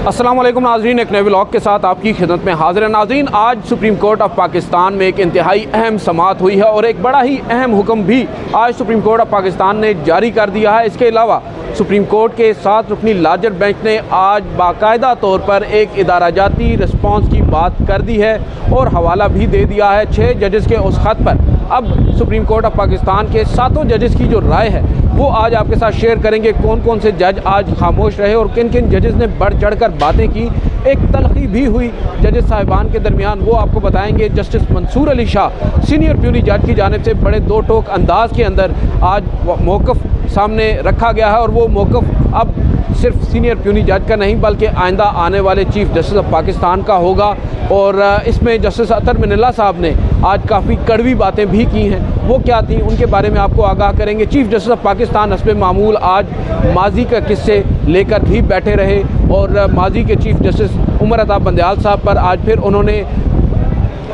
अस्सलाम वालेकुम नाज़रीन, एक नए व्लॉग के साथ आपकी खिदमत में हाज़िर है। नाज़रीन, आज सुप्रीम कोर्ट ऑफ पाकिस्तान में एक इंतहाई अहम समाअत हुई है और एक बड़ा ही अहम हुक्म भी आज सुप्रीम कोर्ट ऑफ पाकिस्तान ने जारी कर दिया है। इसके अलावा सुप्रीम कोर्ट के 7 रुकनी लार्जर बेंच ने आज बाकायदा तौर पर एक इदाराजाती रिस्पॉन्स की बात कर दी है और हवाला भी दे दिया है 6 जजेस के उस ख़त पर। अब सुप्रीम कोर्ट ऑफ पाकिस्तान के 7 जजेस की जो राय है वो आज आपके साथ शेयर करेंगे। कौन कौन से जज आज खामोश रहे और किन किन जजेस ने बढ़ चढ़ कर बातें की। एक तलखी भी हुई जजेस साहिबान के दरमियान, वो आपको बताएंगे। जस्टिस मंसूर अली शाह सीनियर प्यूरी जज की जानिब से बड़े दो टोक अंदाज के अंदर आज मौक़िफ़ सामने रखा गया है और वो मौक़िफ़ अब सिर्फ सीनियर प्यूरी जज का नहीं बल्कि आइंदा आने वाले चीफ जस्टिस ऑफ पाकिस्तान का होगा। और इसमें जस्टिस अतर मिनल्ला साहब ने आज काफ़ी कड़वी बातें भी की हैं। वो क्या थी उनके बारे में आपको आगाह करेंगे। चीफ जस्टिस ऑफ पाकिस्तान हस्ब मामूल आज माजी का किस्से लेकर भी बैठे रहे और माजी के चीफ जस्टिस उमर अता बंदयाल साहब पर आज फिर उन्होंने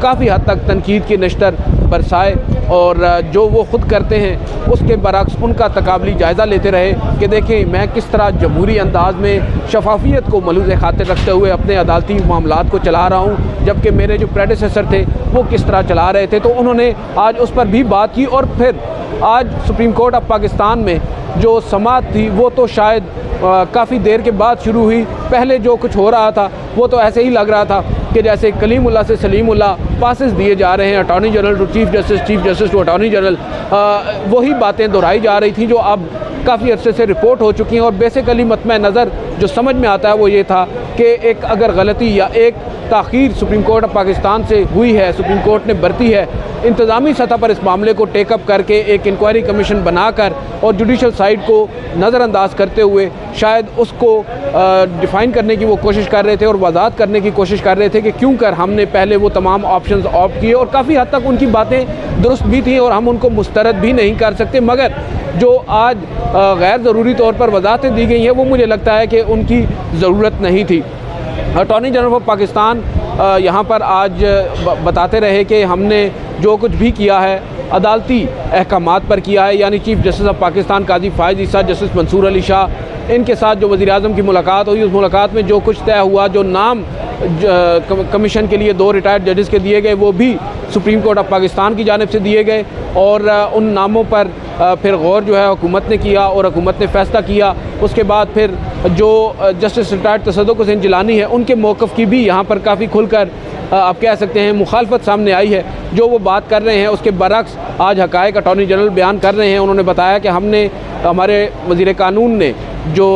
काफ़ी हद तक तनकीद के नश्तर बरसाए और जो वो ख़ुद करते हैं उसके बरक्स उनका तकाबली जायज़ा लेते रहे कि देखें मैं किस तरह जमहूरी अंदाज में शफाफियत को मलूज़ खातिर रखते हुए अपने अदालती मामलात को चला रहा हूँ, जबकि मेरे जो प्रेडेसेसर थे वो किस तरह चला रहे थे। तो उन्होंने आज उस पर भी बात की। और फिर आज सुप्रीम कोर्ट ऑफ पाकिस्तान में जो समाअत थी वो तो शायद काफ़ी देर के बाद शुरू हुई। पहले जो कुछ हो रहा था वो तो ऐसे ही लग रहा था कि जैसे कलीमुल्लाह से सलीमुल्लाह पासेस दिए जा रहे हैं, attorney general to chief justice to attorney general. वही बातें दोहराई जा रही थी जो अब काफ़ी अरसे से रिपोर्ट हो चुकी हैं। और बेसिकली मतम नज़र जो समझ में आता है वो ये था कि एक अगर गलती या एक ताख़ीर सुप्रीम कोर्ट ऑफ पाकिस्तान से हुई है, सुप्रीम कोर्ट ने बरती है, इंतज़ामी सतह पर इस मामले को टेकअप करके एक इंक्वायरी कमीशन बनाकर और जुडिशल साइड को नज़रअंदाज करते हुए शायद उसको डिफ़ाइन करने की वो कोशिश कर रहे थे और वज़ाहत करने की कोशिश कर रहे थे कि क्यों कर हमने पहले वो तमाम ऑप्शंस ऑप्ट किए। और काफ़ी हद तक उनकी बातें दुरुस्त भी थी और हम उनको मुस्तरद भी नहीं कर सकते, मगर जो आज गैर ज़रूरी तौर पर वज़ाहतें दी गई हैं वो मुझे लगता है कि उनकी ज़रूरत नहीं थी। अटॉर्नी जनरल ऑफ पाकिस्तान यहाँ पर आज बताते रहे कि हमने जो कुछ भी किया है अदालती अहकामात पर किया है, यानी chief justice of Pakistan Qazi Faez Isa, justice Mansoor Ali Shah, इनके साथ जो वज़ीर आज़म की मुलाकात हुई उस मुलाकात में जो कुछ तय हुआ, जो नाम कमीशन के लिए 2 रिटायर्ड जजेस के दिए गए वो भी सुप्रीम कोर्ट ऑफ पाकिस्तान की जानिब से दिए गए और उन नामों पर फिर गौर जो है हुकूमत ने किया और हुकूमत ने फ़ैसला किया। उसके बाद फिर जो जस्टिस रिटायर्ड तसद्दुक़ हुसैन जिलानी है उनके मौक़िफ़ की भी यहाँ पर काफ़ी खुलकर आप कह सकते हैं मुखालफत सामने आई है। जो वो बात कर रहे हैं उसके बरक्स आज हक़ाइक़ अटॉर्नी जनरल बयान कर रहे हैं। उन्होंने बताया कि हमने हमारे वज़ीर कानून ने जो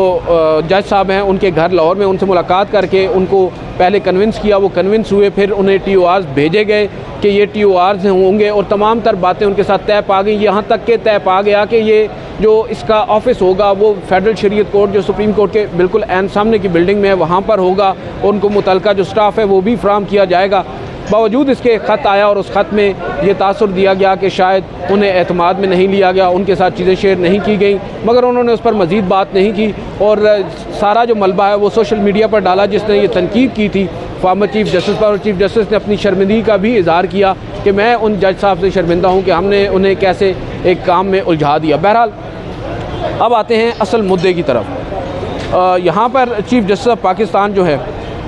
जज साहब हैं उनके घर लाहौर में उनसे मुलाकात करके उनको पहले कन्विंस किया, वो कन्विंस हुए, फिर उन्हें TORs भेजे गए कि ये TORs होंगे और तमाम तर बातें उनके साथ तय पा गई। यहाँ तक के तय पा गया कि ये जो इसका ऑफिस होगा वो फेडरल शरीयत कोर्ट जो सुप्रीम कोर्ट के बिल्कुल ऐन सामने की बिल्डिंग में है वहाँ पर होगा और उनको मुतलका जो स्टाफ है वो भी फ्राहम किया जाएगा। बावजूद इसके ख़त आया और उस ख़त में ये तासुर दिया गया कि शायद उन्हें एतमाद में नहीं लिया गया, उनके साथ चीज़ें शेयर नहीं की गई, मगर उन्होंने उस पर मज़ीद बात नहीं की और सारा जो मलबा है वो सोशल मीडिया पर डाला जिसने ये तनकीद की थी फॉर्मर चीफ जस्टिस पर। और चीफ जस्टिस ने अपनी शर्मिंदगी का भी इज़हार किया कि मैं उन जज साहब से शर्मिंदा हूँ कि हमने उन्हें कैसे एक काम में उलझा दिया। बहरहाल अब आते हैं असल मुद्दे की तरफ। यहाँ पर चीफ जस्टिस ऑफ पाकिस्तान जो है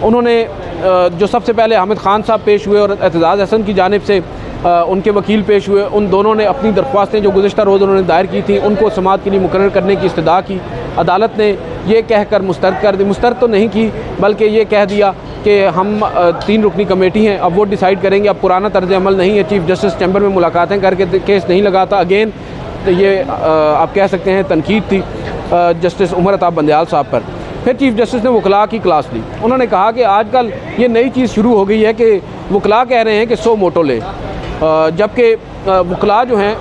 उन्होंने जो सबसे पहले हामिद ख़ान साहब पेश हुए और एतज़ाज़ हसन की जानिब से उनके वकील पेश हुए। उन दोनों ने अपनी दरख्वास्तें जो गुज़िश्ता रोज़ उन्होंने दायर की थी उनको समाअत के लिए मुकर्रर करने की इस्तदा की। अदालत ने ये कहकर मुस्तरद कर दी, मुस्तरद तो नहीं की बल्कि ये कह दिया कि हम 3 रुकनी कमेटी हैं, अब वो डिसाइड करेंगे। अब पुराना तर्ज अमल नहीं है, चीफ जस्टिस चैम्बर में मुलाकातें करके केस नहीं लगाता। अगेन ये आप कह सकते हैं तनकीद थी जस्टिस उमर अता बंदयाल साहब पर। फिर चीफ जस्टिस ने वकला की क्लास ली। उन्होंने कहा कि आजकल ये नई चीज़ शुरू हो गई है कि वकला कह रहे हैं कि 100 मोटो ले, जबकि वकला जो हैं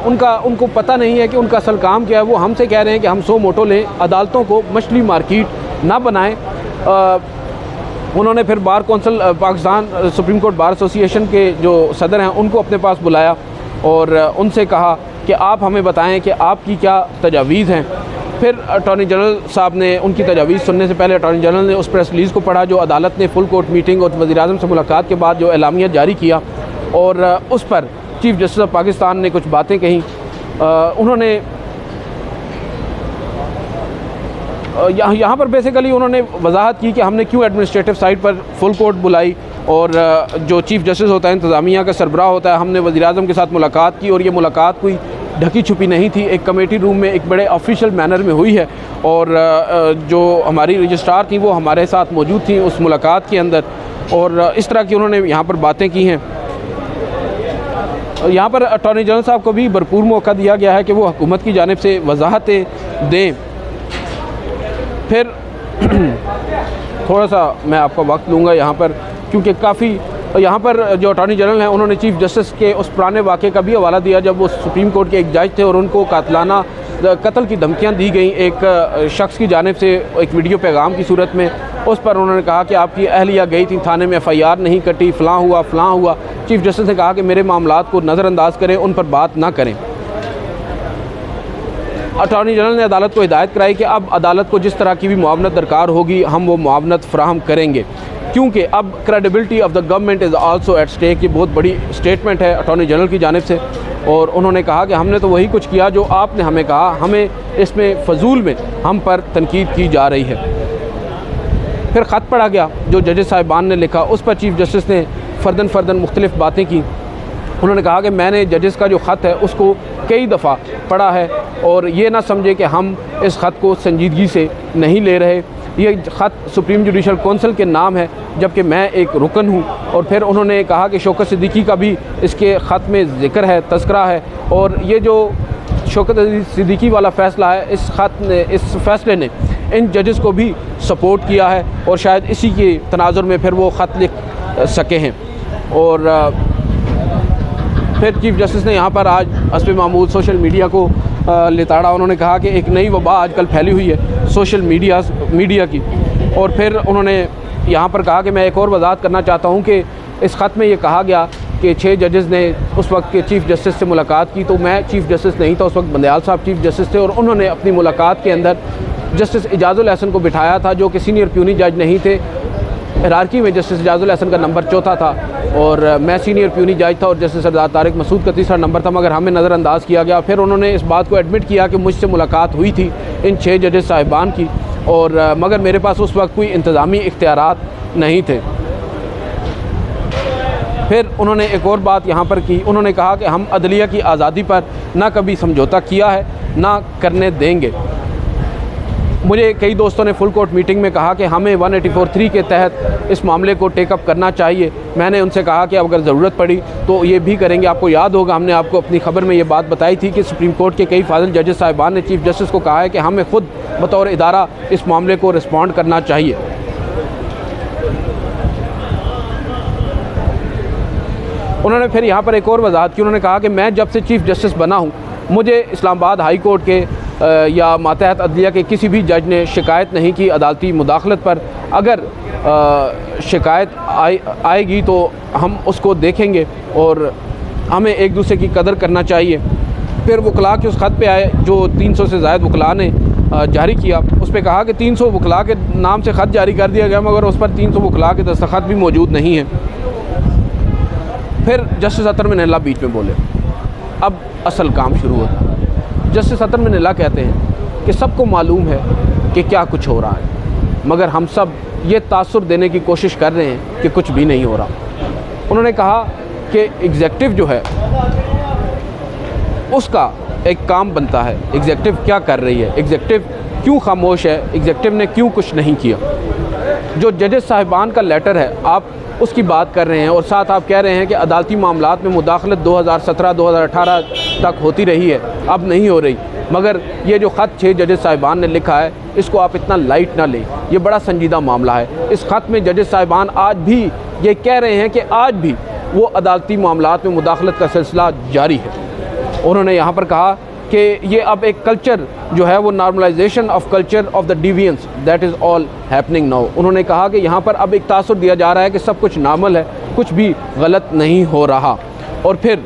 उनको पता नहीं है कि उनका असल काम क्या है। वो हमसे कह रहे हैं कि हम 100 मोटो लें, अदालतों को मछली मार्केट ना बनाएं। उन्होंने फिर bar council Pakistan supreme court bar association के जो सदर हैं उनको अपने पास बुलाया और उनसे कहा कि आप हमें बताएं कि आपकी क्या तजावीज़ हैं। फिर अटॉर्नी जनरल साहब ने उनकी तजावीज़ सुनने से पहले अटॉर्नी जनरल ने उस प्रेस रिलीज़ को पढ़ा जो अदालत ने फुल कोर्ट मीटिंग और वज़ीर आज़म से मुलाकात के बाद जो एलामिया जारी किया और उस पर चीफ जस्टिस ऑफ पाकिस्तान ने कुछ बातें कहीं। उन्होंने यहाँ पर बेसिकली उन्होंने वजाहत की कि हमने क्यों एडमिनिस्ट्रेटिव साइड पर फुल कोर्ट बुलाई और जो चीफ़ जस्टिस होता है इंतज़ामिया का सरबराह होता है, हमने वज़ीर-ए-आज़म के साथ मुलाकात की और ये मुलाकात कोई ढकी छुपी नहीं थी, एक कमेटी रूम में एक बड़े ऑफिशियल मैनर में हुई है और जो हमारी रजिस्ट्रार थी वो हमारे साथ मौजूद थी उस मुलाकात के अंदर और इस तरह की उन्होंने यहाँ पर बातें की हैं। यहाँ पर अटॉर्नी जनरल साहब को भी भरपूर मौका दिया गया है कि वो हुकूमत की जानिब से वजाहतें दें। फिर थोड़ा सा मैं आपका वक्त लूँगा यहाँ पर, क्योंकि काफ़ी यहाँ पर जो अटॉर्नी जनरल हैं उन्होंने चीफ़ जस्टिस के उस पुराने वाक़े का भी हवाला दिया जब वो सुप्रीम कोर्ट के एक जज थे और उनको कातलाना कत्ल की धमकियाँ दी गई एक शख्स की जानिब से एक वीडियो पैगाम की सूरत में। उस पर उन्होंने कहा कि आपकी अहलिया गई थी थाने में, FIR नहीं कटी, फ़लाँ हुआ। चीफ़ जस्टिस ने कहा कि मेरे मामलात को नज़रअंदाज करें, उन पर बात ना करें। अटॉर्नी जनरल ने अदालत को हिदायत कराई कि अब अदालत को जिस तरह की भी मुआवनत दरकार होगी हम वो मुआवनत फ़राहम करेंगे, क्योंकि अब credibility of the government is also at stake. ये बहुत बड़ी स्टेटमेंट है अटॉर्नी जनरल की जानिब से और उन्होंने कहा कि हमने तो वही कुछ किया जो आपने हमें कहा, हमें इसमें फ़जूल में हम पर तनकीद की जा रही है। फिर ख़त पढ़ा गया जो जजेस साहिबान ने लिखा, उस पर चीफ़ जस्टिस ने फ़र्दन मुख्तलिफ़ बातें की। उन्होंने कहा कि मैंने जजेस का जो ख़त है उसको कई दफ़ा पढ़ा है और ये ना समझे कि हम इस ख़त को संजीदगी से नहीं ले रहे। ये ख़त सुप्रीम जुडिशल कौंसिल के नाम है जबकि मैं एक रुकन हूँ। और फिर उन्होंने कहा कि शौकत सिद्दीकी का भी इसके ख़त में ज़िक्र है, तज़किरा है और ये जो शौकत सिद्दीकी वाला फ़ैसला है इस फ़ैसले ने इन जजेस को भी सपोर्ट किया है और शायद इसी के तनाजुर में फिर वो ख़त लिख सके हैं। और फिर चीफ़ जस्टिस ने यहाँ पर आज हस्ब मामूल सोशल मीडिया को लिताड़ा। उन्होंने कहा कि एक नई वबा आजकल फैली हुई है सोशल मीडिया की। और फिर उन्होंने यहाँ पर कहा कि मैं एक और वजाहत करना चाहता हूँ कि इस ख़त में ये कहा गया कि 6 जजेस ने उस वक्त के चीफ़ जस्टिस से मुलाकात की, तो मैं चीफ़ जस्टिस नहीं था, उस वक्त बंदयाल साहब चीफ़ जस्टिस थे और उन्होंने अपनी मुलाकात के अंदर जस्टिस इजाज़ुल अहसन को बिठाया था जो कि सीनियर प्यूनी जज नहीं थे। हिरार्की में जस्टिस इजाज़ुल अहसन का नंबर 4था था और मैं सीनियर प्यूनी जज था और जस्टिस सरदार तारिक मसूद का 3रा नंबर था, मगर हमें नज़रअंदाज किया गया। फिर उन्होंने इस बात को एडमिट किया कि मुझसे मुलाकात हुई थी इन 6 जजेस साहिबान की और मगर मेरे पास उस वक्त कोई इंतज़ामी इख्तियारात नहीं थे। फिर उन्होंने एक और बात यहाँ पर की, उन्होंने कहा कि हम अदलिया की आज़ादी पर ना कभी समझौता किया है ना करने देंगे। मुझे कई दोस्तों ने फुल कोर्ट मीटिंग में कहा कि हमें 184(3) के तहत इस मामले को टेकअप करना चाहिए। मैंने उनसे कहा कि अगर ज़रूरत पड़ी तो ये भी करेंगे। आपको याद होगा हमने आपको अपनी ख़बर में ये बात बताई थी कि सुप्रीम कोर्ट के कई फाजिल जजेस साहिबान ने चीफ़ जस्टिस को कहा है कि हमें ख़ुद बतौर इदारा इस मामले को रिस्पॉन्ड करना चाहिए। उन्होंने फिर यहाँ पर एक और वजाहत की। उन्होंने कहा कि मैं जब से चीफ़ जस्टिस बना हूँ मुझे इस्लामाबाद हाई कोर्ट के या मातहत अदलिया के किसी भी जज ने शिकायत नहीं की अदालती मुदाखलत पर। अगर शिकायत आएगी तो हम उसको देखेंगे और हमें एक दूसरे की कदर करना चाहिए। फिर वकला के उस ख़त पे आए जो 300 से ज़ायद वकला ने जारी किया, उस पर कहा कि 300 वकला के नाम से ख़त जारी कर दिया गया मगर उस पर 300 वकला के दस्तखत भी मौजूद नहीं हैं। फिर जस्टिस अतर मिनल्ला बीच में बोले, अब असल काम शुरू होता है। जस्टिस अतर मिनल्ला कहते हैं कि सबको मालूम है कि क्या कुछ हो रहा है मगर हम सब ये तासुर देने की कोशिश कर रहे हैं कि कुछ भी नहीं हो रहा। उन्होंने कहा कि एग्जेक्टिव जो है उसका एक काम बनता है, एग्जेक्टिव क्या कर रही है, एग्जेक्टिव क्यों खामोश है, एग्जेक्टिव ने क्यों कुछ नहीं किया। जो जजेस साहिबान का लेटर है आप उसकी बात कर रहे हैं और साथ आप कह रहे हैं कि अदालती मामलात में मुदाखलत 2017-2018 तक होती रही है, अब नहीं हो रही। मगर ये जो ख़त 6 जजेस साहिबान ने लिखा है इसको आप इतना लाइट ना लें, ये बड़ा संजीदा मामला है। इस ख़त में जजेस साहिबान आज भी ये कह रहे हैं कि आज भी वो अदालती मामलात में मुदाखलत का सिलसिला जारी है। उन्होंने यहाँ पर कहा कि ये अब एक कल्चर जो है वो normalisation of culture of the deviance that is all happening now. उन्होंने कहा कि यहाँ पर अब एक तासुर दिया जा रहा है कि सब कुछ नॉर्मल है, कुछ भी गलत नहीं हो रहा। और फिर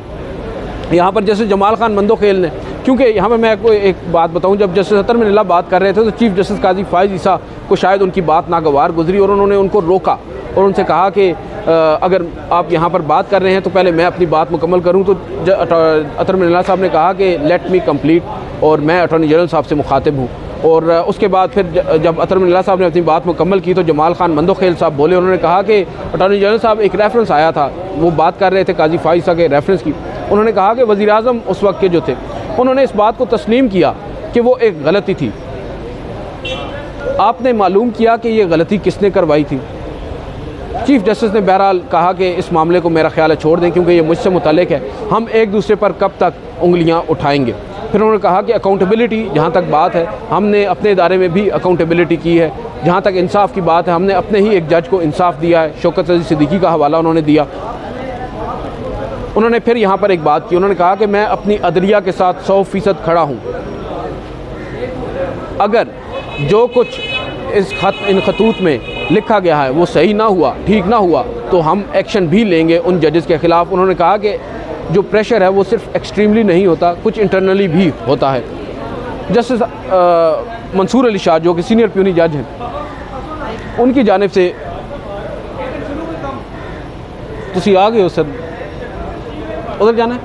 यहाँ पर जैसे जमाल खान मंदोखेल ने, क्योंकि यहाँ पर मैं आपको एक बात बताऊँ, जब जस्टिस अतर मिनल्ला बात कर रहे थे तो चीफ़ जस्टिस काजी फ़ाइज़ ईसा को शायद उनकी बात नागवार गुजरी और उन्होंने उनको रोका और उनसे कहा कि अगर आप यहाँ पर बात कर रहे हैं तो पहले मैं अपनी बात मुकम्मल करूँ। तो अतर मिनल्ला साहब ने कहा कि लेट मी कंप्लीट और मैं अटॉर्नी जनरल साहब से मुखातिब हूँ। और उसके बाद फिर जब अतर मिल्ला साहब ने अपनी बात मुकम्मल की तो जमाल खान मंदोखेल साहब बोले। उन्होंने कहा कि अटॉर्नी जनरल साहब एक रेफरेंस आया था, वो बात कर रहे थे काजी फाइसा के रेफरेंस की। उन्होंने कहा कि वज़ीर आज़म उस वक्त के जो थे उन्होंने इस बात को तस्लीम किया कि वो एक गलती थी। आपने मालूम किया कि ये गलती किसने करवाई थी। चीफ़ जस्टिस ने बहरहाल कहा कि इस मामले को मेरा ख्याल है छोड़ दें, क्योंकि ये मुझसे मुताल्लिक है, हम एक दूसरे पर कब तक उंगलियां उठाएंगे। फिर उन्होंने कहा कि अकाउंटेबिलिटी जहाँ तक बात है, हमने अपने इदारे में भी अकाउंटेबिलिटी की है। जहाँ तक इंसाफ की बात है, हमने अपने ही एक जज को इंसाफ दिया है। शौकत अजीज़ सिद्दीकी का हवाला उन्होंने दिया। उन्होंने फिर यहाँ पर एक बात की, उन्होंने कहा कि मैं अपनी अदलिया के साथ 100% खड़ा हूँ। अगर जो कुछ इन खतूत में लिखा गया है वो सही ना हुआ, ठीक ना हुआ, तो हम एक्शन भी लेंगे उन जजेस के ख़िलाफ़। उन्होंने कहा कि जो प्रेशर है वो सिर्फ एक्सट्रीमली नहीं होता, कुछ इंटरनली भी होता है। जस्टिस मंसूर अली शाह जो कि सीनियर प्यूनी जज हैं, उनकी जानिब से तुसी आ गए हो सर, उधर जाना है,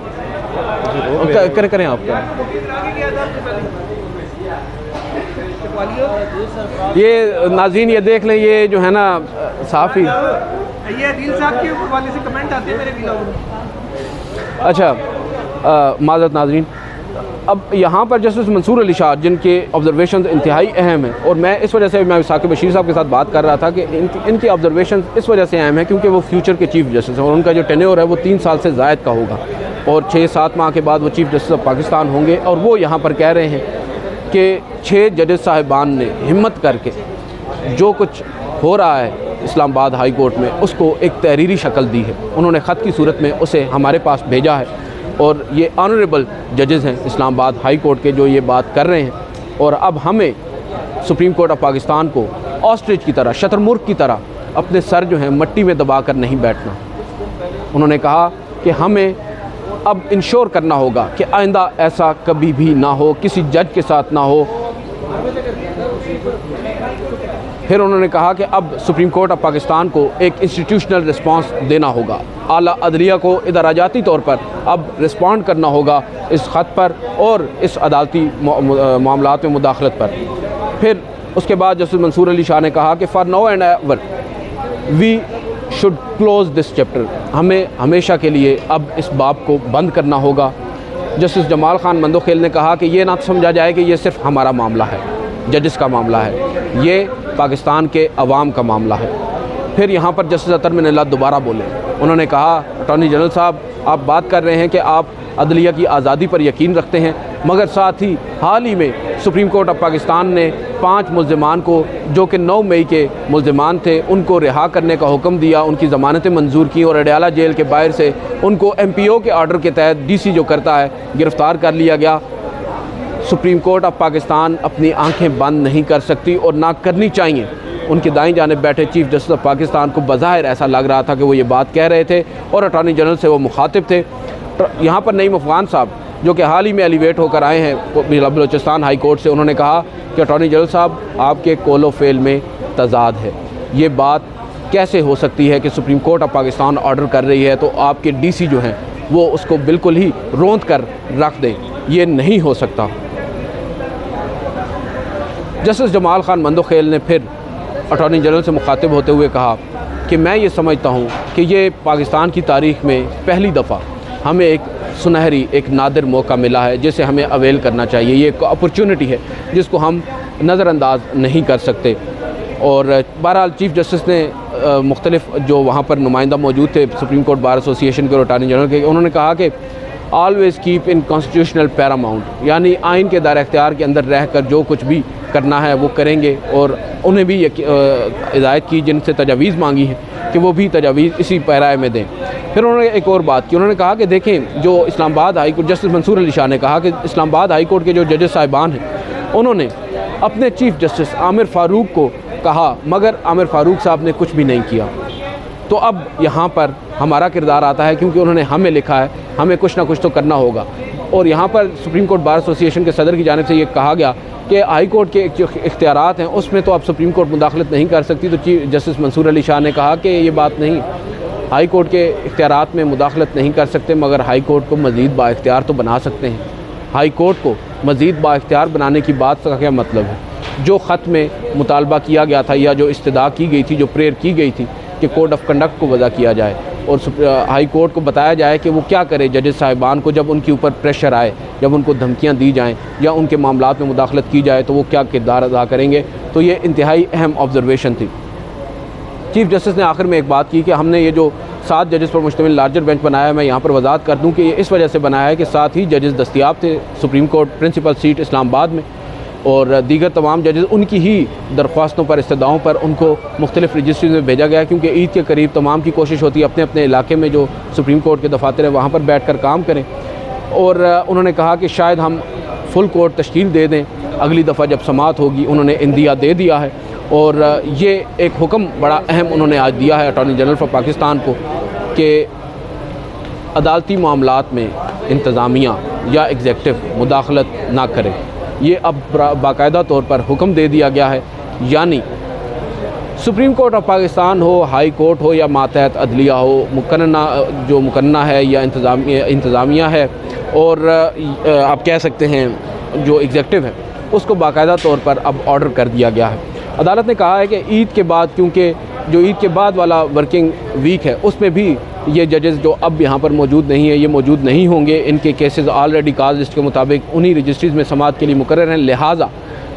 करें आप। ये नाज़रीन ये देख लें, ये जो है ना साफ़ी ये अदील साहब के हवाले से कमेंट आते हैं मेरे व्लॉग में। अच्छा, माज़रत नाज़रीन, अब यहाँ पर जस्टिस मंसूर अली शाह जिनके ऑब्जर्वेशन इंतहाई अहम है, और मैं इस वजह से मैं साकिब बशीर साहब के साथ बात कर रहा था कि इनके ऑब्जर्वेशन इस वजह से अहम है क्योंकि वो फ्यूचर के चीफ़ जस्टिस हैं और उनका जो टेन्योर है वो 3 साल से ज़ायद का होगा और 6-7 माह के बाद वो चीफ़ जस्टिस ऑफ पाकिस्तान होंगे। और वो यहाँ पर कह रहे हैं कि 6 जजेस साहिबान ने हिम्मत करके जो कुछ हो रहा है इस्लामाबाद हाई कोर्ट में उसको एक तहरीरी शक्ल दी है। उन्होंने ख़त की सूरत में उसे हमारे पास भेजा है और ये ऑनरेबल जजेस हैं इस्लामाबाद हाई कोर्ट के जो ये बात कर रहे हैं। और अब हमें सुप्रीम कोर्ट ऑफ पाकिस्तान को ऑस्ट्रिच की तरह, शतरमुर्ग की तरह अपने सर जो हैं मट्टी में दबा कर नहीं बैठना। उन्होंने कहा कि हमें अब इंश्योर करना होगा कि आइंदा ऐसा कभी भी ना हो, किसी जज के साथ ना हो। फिर उन्होंने कहा कि अब सुप्रीम कोर्ट ऑफ पाकिस्तान को एक इंस्टीट्यूशनल रिस्पांस देना होगा, आला अदलिया को इदाराजाती तौर पर अब रिस्पॉन्ड करना होगा इस ख़त पर और इस अदालती मामलात में मुदाखलत पर। फिर उसके बाद जस्टिस मंसूर अली शाह ने कहा कि for now and ever we should close this chapter, हमें हमेशा के लिए अब इस बाब को बंद करना होगा। जस्टिस जमाल खान मंदोखेल ने कहा कि ये ना समझा जाए कि ये सिर्फ हमारा मामला है, जजेस का मामला है, ये पाकिस्तान के अवाम का मामला है। फिर यहाँ पर जस्टिस अतर मिन्नाल्लाह दोबारा बोले। उन्होंने कहा, अटॉर्नी जनरल साहब आप बात कर रहे हैं कि आप अदलिया की आज़ादी पर यकीन रखते हैं, मगर साथ ही हाल ही में सुप्रीम कोर्ट ऑफ पाकिस्तान ने 5 मुल्ज़िमान को जो कि 9 मई के मुल्ज़िमान थे उनको रिहा करने का हुक्म दिया, उनकी ज़मानतें मंजूर की और अडयाला जेल के बाहर से उनको MPO के आर्डर के तहत DC जो करता है गिरफ़्तार कर लिया गया। सुप्रीम कोर्ट ऑफ पाकिस्तान अपनी आंखें बंद नहीं कर सकती और ना करनी चाहिए। उनकी दाईं जानिब बैठे चीफ़ जस्टिस ऑफ पाकिस्तान को बज़ाहिर ऐसा लग रहा था कि वो ये बात कह रहे थे और अटॉर्नी जनरल से वो मुखातिब थे। यहाँ पर नईम अफ़गान साहब जो कि हाल ही में एलिवेट होकर आए हैं बलूचिस्तान हाई कोर्ट से, उन्होंने कहा कि अटॉर्नी जनरल साहब आपके कौलो फेल में तज़ाद है। ये बात कैसे हो सकती है कि supreme court of Pakistan order कर रही है तो आपके DC जो हैं वो उसको बिल्कुल ही रोंद कर रख दें, ये नहीं हो सकता। जस्टिस जमाल खान मंदोखेल ने फिर अटॉर्नी जनरल से मुखातिब होते हुए कहा कि मैं ये समझता हूँ कि ये पाकिस्तान की तारीख़ में पहली दफ़ा हमें एक सुनहरी, एक नादिर मौका मिला है जिसे हमें अवेल करना चाहिए। ये एक अपॉर्चुनिटी है जिसको हम नज़रअंदाज नहीं कर सकते। और बहरहाल चीफ़ जस्टिस ने मुख्तलिफ जो वहाँ पर नुमाइंदा मौजूद थे सुप्रीम कोर्ट बार एसोसिएशन के और अटॉर्नी जनरल के, उन्होंने कहा कि always keep in constitutional Paramount, यानी आइन के दायरे इख्तियार के अंदर रह कर जो कुछ भी करना है वो करेंगे। और उन्हें भी हिदायत की जिनसे तजावीज़ मांगी है कि वो भी तजावीज़ इसी पैराए में दें। फिर उन्होंने एक और बात की, उन्होंने कहा कि देखें जो Islamabad high court, justice Mansoor Ali Shah ने कहा कि इस्लामाबाद हाई कोर्ट के जो जजेस साहिबान हैं उन्होंने अपने चीफ़ जस्टिस आमिर फ़ारूक को कहा, मगर आमिर फ़ारूक साहब ने कुछ भी नहीं किया। तो अब यहाँ पर हमारा किरदार आता है क्योंकि उन्होंने हमें लिखा है, हमें कुछ ना कुछ तो करना होगा। और यहाँ पर सुप्रीम कोर्ट बार एसोसिएशन के सदर की जानिब से ये कहा गया कि हाई कोर्ट के जो इख्तियारात हैं उसमें तो अब सुप्रीम कोर्ट मुदाखलत नहीं कर सकती। तो चीफ जस्टिस मंसूर अली शाह ने कहा कि ये बात नहीं, हाई कोर्ट के इख्तियारात में मुदाखलत नहीं कर सकते, मगर हाई कोर्ट को मज़ीद बाइख्तियार तो बना सकते हैं। हाई कोर्ट को मज़ीद बाइख्तियार बनाने की बात का क्या मतलब है? जो ख़त में मुतालबा किया गया था या जो इस्तदा की गई थी, जो प्रेयर की गई थी कि कोड ऑफ कंडक्ट को वज़ा किया जाए और हाई कोर्ट को बताया जाए कि वो क्या करे जजेस साहिबान को जब उनके ऊपर प्रेशर आए, जब उनको धमकियाँ दी जाएँ या उनके मामलात में मुदाखलत की जाए तो वो क्या किरदार अदा करेंगे। तो ये इंतहाई अहम ऑब्जर्वेशन थी। चीफ़ जस्टिस ने आखिर में एक बात की कि हमने ये जो 7 जजेस पर मुश्तमिल लार्जर बेंच बनाया, मैं यहाँ पर वजाहत कर दूँ कि ये इस वजह से बनाया है कि 7 ही जजेस दस्तियाब थे supreme court principal seat Islamabad में, और दीगर तमाम जजेस उनकी ही दरख्वास्तों पर, इस्तदाओं पर उनको मुख्तलिफ़ रजिस्ट्रीज़ में भेजा गया, क्योंकि ईद के करीब तमाम की कोशिश होती है अपने अपने इलाके में जो सुप्रीम कोर्ट के दफातर हैं वहाँ पर बैठ कर काम करें। और उन्होंने कहा कि शायद हम फुल कोर्ट तश्कील दे दें अगली दफ़ा जब समात होगी। उन्होंने इंदिया दे दिया है और ये एक हुक्म बड़ा अहम उन्होंने आज दिया है अटॉर्नी जनरल फॉर पाकिस्तान को कि अदालती मामलात में इंतज़ामिया या एग्जेक्टिव मुदाखलत ना करे। ये अब बाकायदा तौर पर हुक्म दे दिया गया है, यानी सुप्रीम कोर्ट ऑफ पाकिस्तान हो, हाई कोर्ट हो या मातहत अदलिया हो, मुकन्ना है या इंतज़ामिया है, और आप कह सकते हैं जो एग्जेक्टिव है, उसको बाकायदा तौर पर अब ऑर्डर कर दिया गया है। अदालत ने कहा है कि ईद के बाद, क्योंकि जो ईद के बाद वाला वर्किंग वीक है उसमें भी ये जजेस जो अब यहाँ पर मौजूद नहीं है ये मौजूद नहीं होंगे। इनके केसेस ऑलरेडी काज लिस्ट के मुताबिक उन्हीं रजिस्ट्रीज़ में समात के लिए मुकर्रर हैं, लिहाजा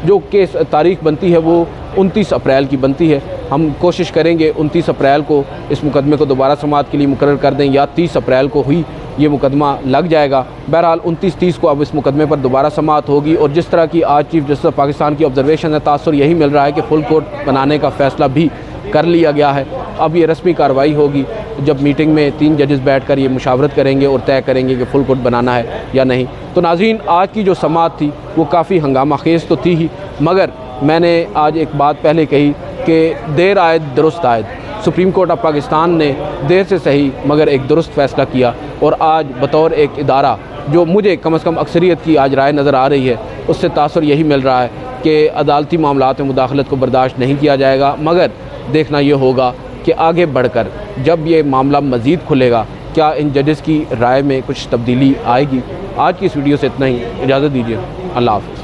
जो केस तारीख़ बनती है वो 29 अप्रैल की बनती है। हम कोशिश करेंगे 29 अप्रैल को इस मुकदमे को दोबारा समात के लिए मुकर्रर कर दें या 30 अप्रैल को ही ये मुकदमा लग जाएगा। बहरहाल 29-30 को अब इस मुकदमे पर दोबारा समात होगी। और जिस तरह की आज चीफ जस्टिस ऑफ पाकिस्तान की ऑब्जर्वेशन है, तासुर यही मिल रहा है कि फुल कोर्ट बनाने का फ़ैसला भी कर लिया गया है। अब ये रस्मी कार्रवाई होगी जब मीटिंग में 3 जजेस बैठकर ये मुशावरत करेंगे और तय करेंगे कि फुल कोर्ट बनाना है या नहीं। तो नाज़रीन, आज की जो समात थी वो काफ़ी हंगामा खेज़ तो थी ही, मगर मैंने आज एक बात पहले कही कि देर आयद दुरुस्त आयद। सुप्रीम कोर्ट ऑफ पाकिस्तान ने देर से सही मगर एक दुरुस्त फ़ैसला किया, और आज बतौर एक इदारा जो मुझे कम से कम अक्सरियत की आज राय नज़र आ रही है, उससे तासुर यही मिल रहा है कि अदालती मामलात में मुदाखलत को बर्दाश्त नहीं किया जाएगा। मगर देखना ये होगा कि आगे बढ़कर जब ये मामला मज़ीद खुलेगा क्या इन जजेस की राय में कुछ तब्दीली आएगी। आज की इस वीडियो से इतना ही, इजाज़त दीजिए, अल्लाह हाफ़िज़।